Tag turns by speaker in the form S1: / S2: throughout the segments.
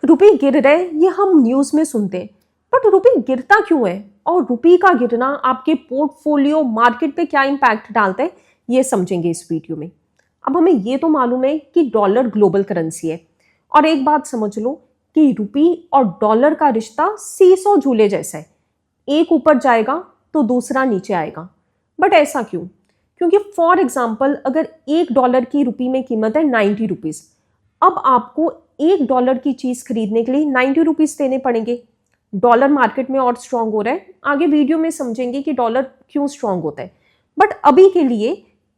S1: रुपये गिर रहे ये हम न्यूज में सुनते हैं, बट रुपये गिरता क्यों है और रुपये का गिरना आपके पोर्टफोलियो मार्केट पे क्या इम्पैक्ट डालता है ये समझेंगे इस वीडियो में। अब हमें ये तो मालूम है कि डॉलर ग्लोबल करेंसी है, और एक बात समझ लो कि रुपये और डॉलर का रिश्ता सीसो झूले जैसा है, एक ऊपर जाएगा तो दूसरा नीचे आएगा। बट ऐसा क्यों? क्योंकि फॉर एग्जाम्पल अगर $1 की रुपये में कीमत है 90 रुपीज़, अब आपको $1 की चीज़ खरीदने के लिए 90 रुपीज़ देने पड़ेंगे। डॉलर मार्केट में और स्ट्रांग हो रहा है, आगे वीडियो में समझेंगे कि डॉलर क्यों स्ट्रांग होता है, बट अभी के लिए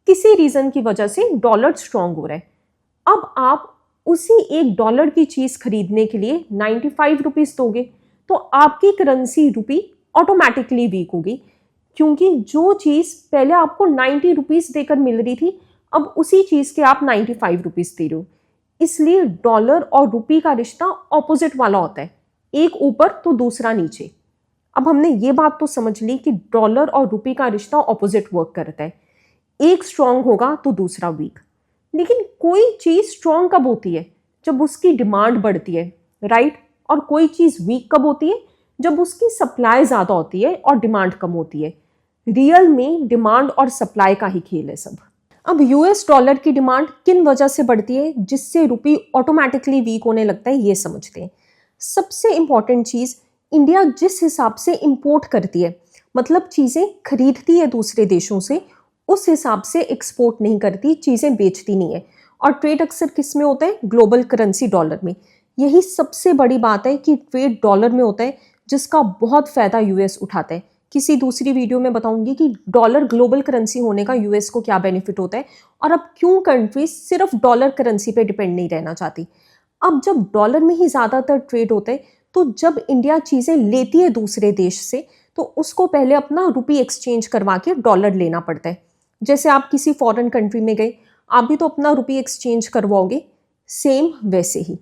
S1: किसी रीज़न की वजह से डॉलर स्ट्रांग हो रहा है। अब आप उसी $1 की चीज़ खरीदने के लिए 95 रुपीज़ दोगे तो आपकी करेंसी रुपी ऑटोमेटिकली वीक होगी, क्योंकि जो चीज़ पहले आपको 90 रुपीज़ देकर मिल रही थी अब उसी चीज़ के आप 95 रुपीज़ दे रहे हो। इसलिए डॉलर और रुपये का रिश्ता ऑपोजिट वाला होता है, एक ऊपर तो दूसरा नीचे। अब हमने ये बात तो समझ ली कि डॉलर और रुपये का रिश्ता ऑपोजिट वर्क करता है, एक स्ट्रांग होगा तो दूसरा वीक। लेकिन कोई चीज़ स्ट्रांग कब होती है? जब उसकी डिमांड बढ़ती है, राइट? और कोई चीज़ वीक कब होती है? जब उसकी सप्लाई ज़्यादा होती है और डिमांड कम होती है। रियल में डिमांड और सप्लाई का ही खेल है सब। अब यूएस डॉलर की डिमांड किन वजह से बढ़ती है जिससे रुपये ऑटोमेटिकली वीक होने लगता है, ये समझते हैं। सबसे इंपॉर्टेंट चीज़, इंडिया जिस हिसाब से इंपोर्ट करती है, मतलब चीज़ें खरीदती है दूसरे देशों से, उस हिसाब से एक्सपोर्ट नहीं करती, चीज़ें बेचती नहीं है। और ट्रेड अक्सर किस में होता है? ग्लोबल करेंसी डॉलर में। यही सबसे बड़ी बात है कि ट्रेड डॉलर में होता है, जिसका बहुत फ़ायदा यूएस उठाता है। किसी दूसरी वीडियो में बताऊंगी कि डॉलर ग्लोबल करेंसी होने का यूएस को क्या बेनिफिट होता है और अब क्यों कंट्रीज सिर्फ डॉलर करेंसी पे डिपेंड नहीं रहना चाहती। अब जब डॉलर में ही ज़्यादातर ट्रेड होता है, तो जब इंडिया चीज़ें लेती है दूसरे देश से तो उसको पहले अपना रुपये एक्सचेंज करवा के डॉलर लेना पड़ता है। जैसे आप किसी फॉरेन कंट्री में गए, आप भी तो अपना रुपये एक्सचेंज करवाओगे, सेम वैसे ही।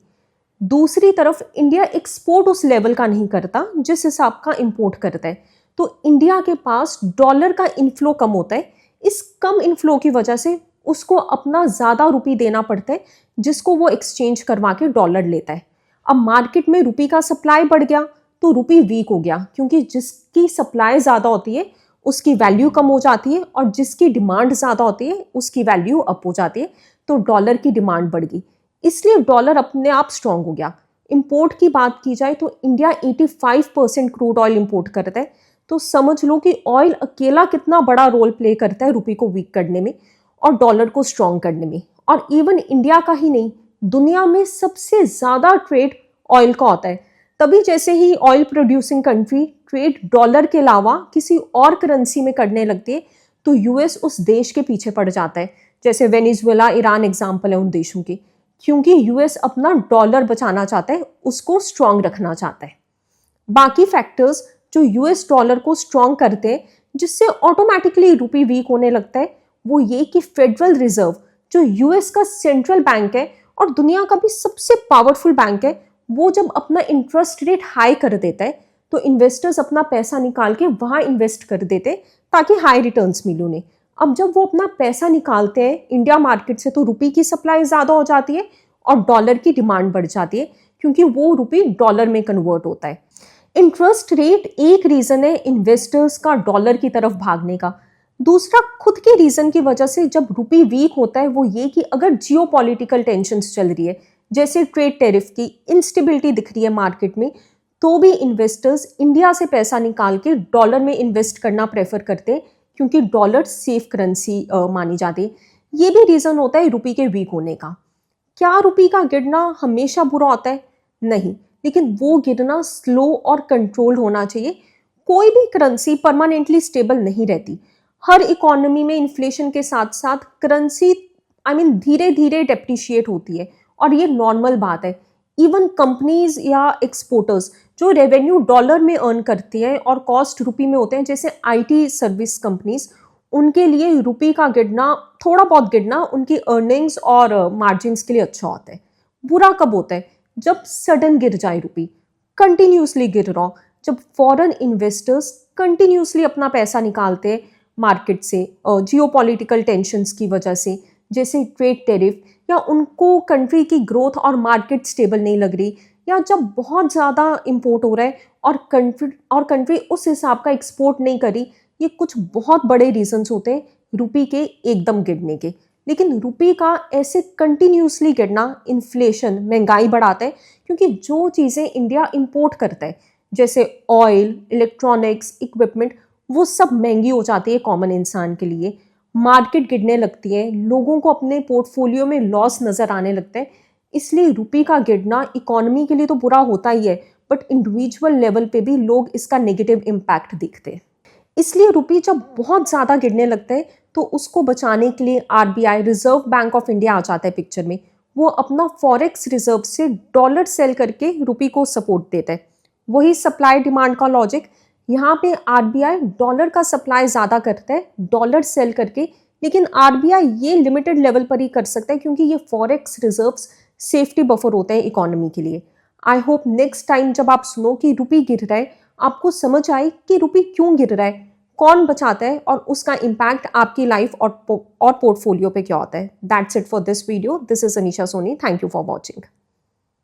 S1: दूसरी तरफ इंडिया एक्सपोर्ट उस लेवल का नहीं करता जिस हिसाब का इंपोर्ट करता है, तो इंडिया के पास डॉलर का इनफ्लो कम होता है। इस कम इनफ्लो की वजह से उसको अपना ज़्यादा रुपये देना पड़ता है, जिसको वो एक्सचेंज करवा के डॉलर लेता है। अब मार्केट में रुपये का सप्लाई बढ़ गया तो रुपये वीक हो गया, क्योंकि जिसकी सप्लाई ज़्यादा होती है उसकी वैल्यू कम हो जाती है और जिसकी डिमांड ज़्यादा होती है उसकी वैल्यू अप हो जाती है, तो डॉलर की डिमांड बढ़ गई, इसलिए डॉलर अपने आप स्ट्रांग हो गया। इंपोर्ट की बात की जाए तो इंडिया 85% क्रूड ऑयल इंपोर्ट करता है, तो समझ लो कि ऑयल अकेला कितना बड़ा रोल प्ले करता है रुपये को वीक करने में और डॉलर को स्ट्रांग करने में। और इवन इंडिया का ही नहीं, दुनिया में सबसे ज़्यादा ट्रेड ऑयल का होता है। तभी जैसे ही oil producing country trade dollar के अलावा किसी और करेंसी में करने लगती है तो यूएस उस देश के पीछे पड़ जाता है। जैसे वेनेजुएला, ईरान एग्जाम्पल है उन देशों के, क्योंकि यूएस अपना डॉलर बचाना चाहता है, उसको स्ट्रांग रखना चाहता है। बाकी फैक्टर्स जो यूएस डॉलर को स्ट्रांग करते हैं जिससे ऑटोमेटिकली रुपये वीक होने लगता है, वो ये कि फेडरल रिजर्व जो यूएस का सेंट्रल बैंक है और दुनिया का भी सबसे पावरफुल बैंक है, वो जब अपना इंटरेस्ट रेट हाई कर देता है तो इन्वेस्टर्स अपना पैसा निकाल के वहाँ इन्वेस्ट कर देते हैं ताकि हाई रिटर्न्स मिले उन्हें। अब जब वो अपना पैसा निकालते हैं इंडिया मार्केट से तो रुपये की सप्लाई ज़्यादा हो जाती है और डॉलर की डिमांड बढ़ जाती है, क्योंकि वो रुपये डॉलर में कन्वर्ट होता है। इंटरेस्ट रेट एक रीज़न है इन्वेस्टर्स का डॉलर की तरफ भागने का। दूसरा खुद के रीज़न की वजह से जब रुपये वीक होता है वो ये कि अगर जियोपॉलिटिकल टेंशन्स चल रही है, जैसे ट्रेड टैरिफ की इंस्टेबिलिटी दिख रही है मार्केट में, तो भी इन्वेस्टर्स इंडिया से पैसा निकाल के डॉलर में इन्वेस्ट करना प्रेफर करते हैं, क्योंकि डॉलर सेफ करेंसी मानी जाती है। ये भी रीज़न होता है रुपये के वीक होने का। क्या रुपये का गिरना हमेशा बुरा होता है? नहीं, लेकिन वो गिरना स्लो और कंट्रोल होना चाहिए। कोई भी करेंसी परमानेंटली स्टेबल नहीं रहती। हर इकोनॉमी में इन्फ्लेशन के साथ साथ करेंसी धीरे धीरे डेप्रिशिएट होती है और ये नॉर्मल बात है। इवन कंपनीज या एक्सपोर्टर्स जो रेवेन्यू डॉलर में अर्न करती हैं और कॉस्ट रुपये में होते हैं, जैसे आईटी सर्विस कंपनीज, उनके लिए रुपये का गिरना, थोड़ा बहुत गिरना उनकी अर्निंग्स और मार्जिन्स के लिए अच्छा होता है। बुरा कब होता है? जब सडन गिर जाए रुपये, कंटिन्यूसली गिर रहा हो, जब फॉरेन इन्वेस्टर्स कंटिन्यूसली अपना पैसा निकालते हैं मार्केट से जियोपॉलिटिकल टेंशन्स की वजह से, जैसे ट्रेड टैरिफ, या उनको कंट्री की ग्रोथ और मार्केट स्टेबल नहीं लग रही, या जब बहुत ज़्यादा इंपोर्ट हो रहा है और कंट्री उस हिसाब का एक्सपोर्ट नहीं करी, ये कुछ बहुत बड़े रीजंस होते हैं रुपी के एकदम गिरने के। लेकिन रुपी का ऐसे कंटिन्यूसली गिरना इन्फ्लेशन, महंगाई बढ़ाता है, क्योंकि जो चीज़ें इंडिया इंपोर्ट करता है जैसे ऑयल, इलेक्ट्रॉनिक्स, इक्विपमेंट, वो सब महंगी हो जाती है कॉमन इंसान के लिए। मार्केट गिरने लगती है, लोगों को अपने पोर्टफोलियो में लॉस नज़र आने लगता है। इसलिए रुपी का गिरना इकोनॉमी के लिए तो बुरा होता ही है, बट इंडिविजुअल लेवल पे भी लोग इसका नेगेटिव इम्पैक्ट दिखते हैं। इसलिए रुपी जब बहुत ज़्यादा गिरने लगता है तो उसको बचाने के लिए RBI, reserve bank of India आ जाता है पिक्चर में। वो अपना फॉरेक्स रिजर्व से डॉलर सेल करके रुपी को सपोर्ट देता है। वही सप्लाई डिमांड का लॉजिक, यहाँ पे आरबीआई डॉलर का सप्लाई ज़्यादा करता है डॉलर सेल करके, लेकिन आरबीआई ये लिमिटेड लेवल पर ही कर सकता है क्योंकि ये फॉरेक्स रिजर्व्स सेफ्टी बफर होते हैं इकोनॉमी के लिए। आई होप नेक्स्ट टाइम जब आप सुनो कि रुपी गिर रहा है, आपको समझ आए कि रुपी क्यों गिर रहा है, कौन बचाता है और उसका इम्पैक्ट आपकी लाइफ और पोर्टफोलियो पे क्या होता है। That's it for this video. This is Anisha Soni. Thank you for watching.